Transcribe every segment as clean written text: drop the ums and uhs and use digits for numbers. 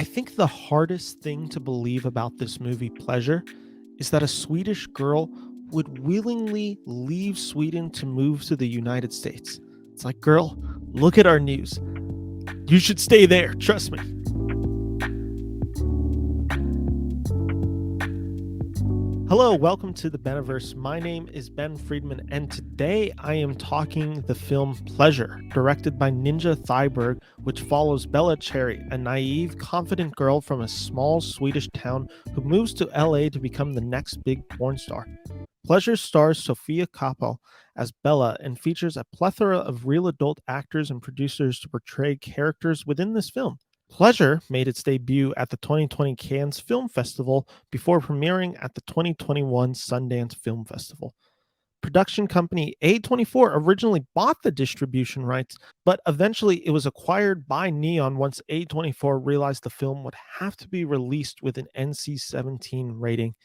I think the hardest thing to believe about this movie, Pleasure, is that a Swedish girl would willingly leave Sweden to move to the United States. It's like, girl, look at our news. You should stay there, trust me. Hello, welcome to the Beniverse. My name is Ben Friedman, and today I am talking the film Pleasure, directed by Ninja Thyberg, which follows Bella Cherry, a naive, confident girl from a small Swedish town who moves to LA to become the next big porn star. Pleasure stars Sofia Kappel as Bella and features a plethora of real adult actors and producers to portray characters within this film. Pleasure made its debut at the 2020 Cannes Film Festival before premiering at the 2021 Sundance Film Festival. Production company A24 originally bought the distribution rights, but eventually it was acquired by Neon once A24 realized the film would have to be released with an NC-17 rating.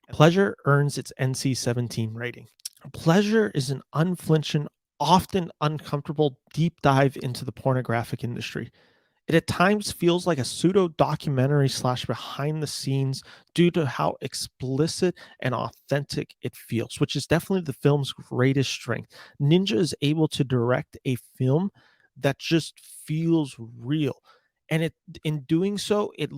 Pleasure earns its NC-17 rating. Pleasure is an unflinching, often uncomfortable deep dive into the pornographic industry. It at times feels like a pseudo documentary / behind the scenes due to how explicit and authentic it feels, which is definitely the film's greatest strength. Ninja is able to direct a film that just feels real, and in doing so, it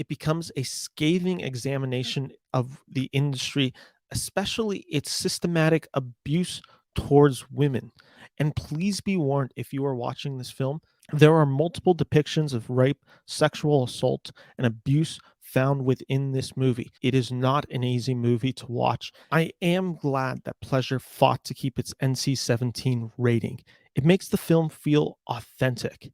becomes a scathing examination of the industry, especially its systematic abuse towards women. And please be warned, if you are watching this film, there are multiple depictions of rape, sexual assault, and abuse found within this movie. It is not an easy movie to watch. I am glad that Pleasure fought to keep its NC-17 rating. It makes the film feel authentic.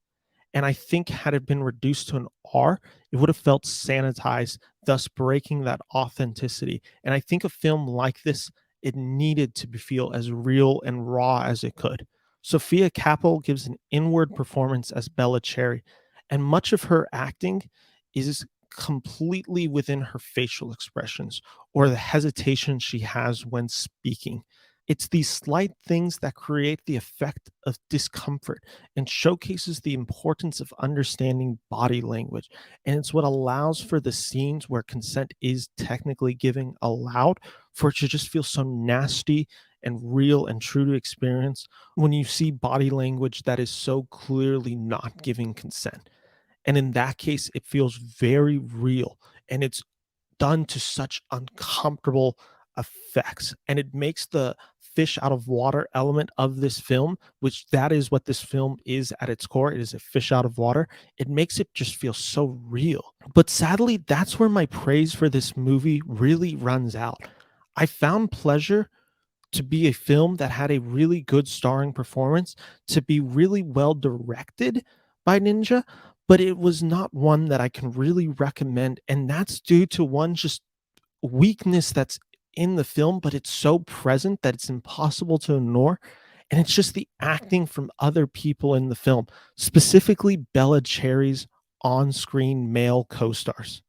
And I think had it been reduced to an R, it would have felt sanitized, thus breaking that authenticity. And I think a film like this, it needed to feel as real and raw as it could. Sofia Kappel gives an inward performance as Bella Cherry, and much of her acting is completely within her facial expressions or the hesitation she has when speaking. It's these slight things that create the effect of discomfort and showcases the importance of understanding body language. And it's what allows for the scenes where consent is technically giving allowed for it to just feel so nasty and real and true to experience when you see body language that is so clearly not giving consent. And in that case, it feels very real and it's done to such uncomfortable effects. And it makes the fish out of water element of this film, which that is what this film is at its core. It is a fish out of water. It makes it just feel so real. But sadly, that's where my praise for this movie really runs out. I found Pleasure to be a film that had a really good starring performance, to be really well directed by Ninja, but it was not one that I can really recommend. And that's due to one just weakness that's in the film, but it's so present that it's impossible to ignore. And it's just the acting from other people in the film, specifically Bella Cherry's on screen male co stars.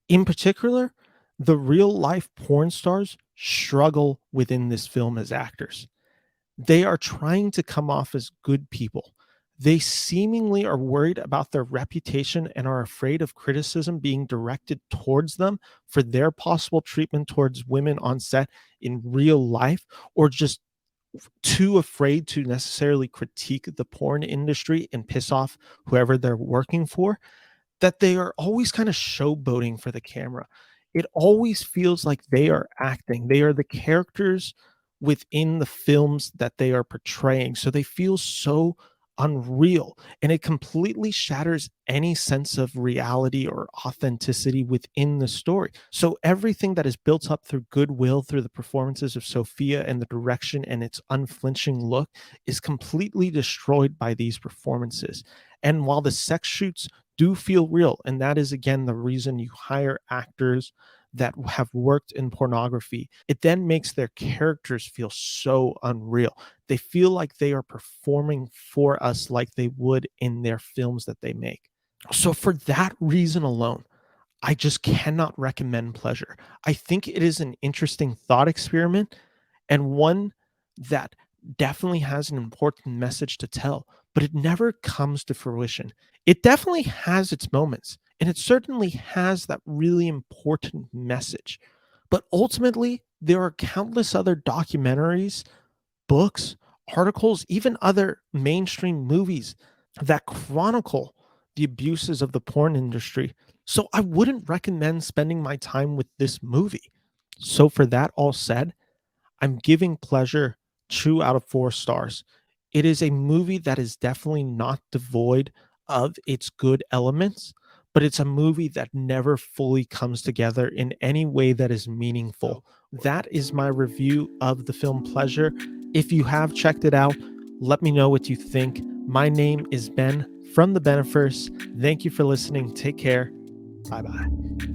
In particular, the real life porn stars struggle within this film as actors. They are trying to come off as good people. They seemingly are worried about their reputation and are afraid of criticism being directed towards them for their possible treatment towards women on set in real life, or just too afraid to necessarily critique the porn industry and piss off whoever they're working for, that they are always kind of showboating for the camera. It always feels like they are acting. They are the characters within the films that they are portraying. So they feel so unreal, and it completely shatters any sense of reality or authenticity within the story. So everything that is built up through goodwill through the performances of Sophia and the direction and its unflinching look is completely destroyed by these performances. And while the sex shoots do feel real, and that is again the reason you hire actors that have worked in pornography, it then makes their characters feel so unreal. They feel like they are performing for us like they would in their films that they make. So for that reason alone, I just cannot recommend Pleasure. I think it is an interesting thought experiment and one that definitely has an important message to tell, but it never comes to fruition. It definitely has its moments, and it certainly has that really important message. But ultimately, there are countless other documentaries, books, articles, even other mainstream movies that chronicle the abuses of the porn industry. So I wouldn't recommend spending my time with this movie. So, for that all said, I'm giving Pleasure 2 out of 4 stars. It is a movie that is definitely not devoid of its good elements, but it's a movie that never fully comes together in any way that is meaningful. That is my review of the film Pleasure. If you have checked it out, let me know what you think. My name is Ben from the Beniverse. Thank you for listening. Take care. Bye bye.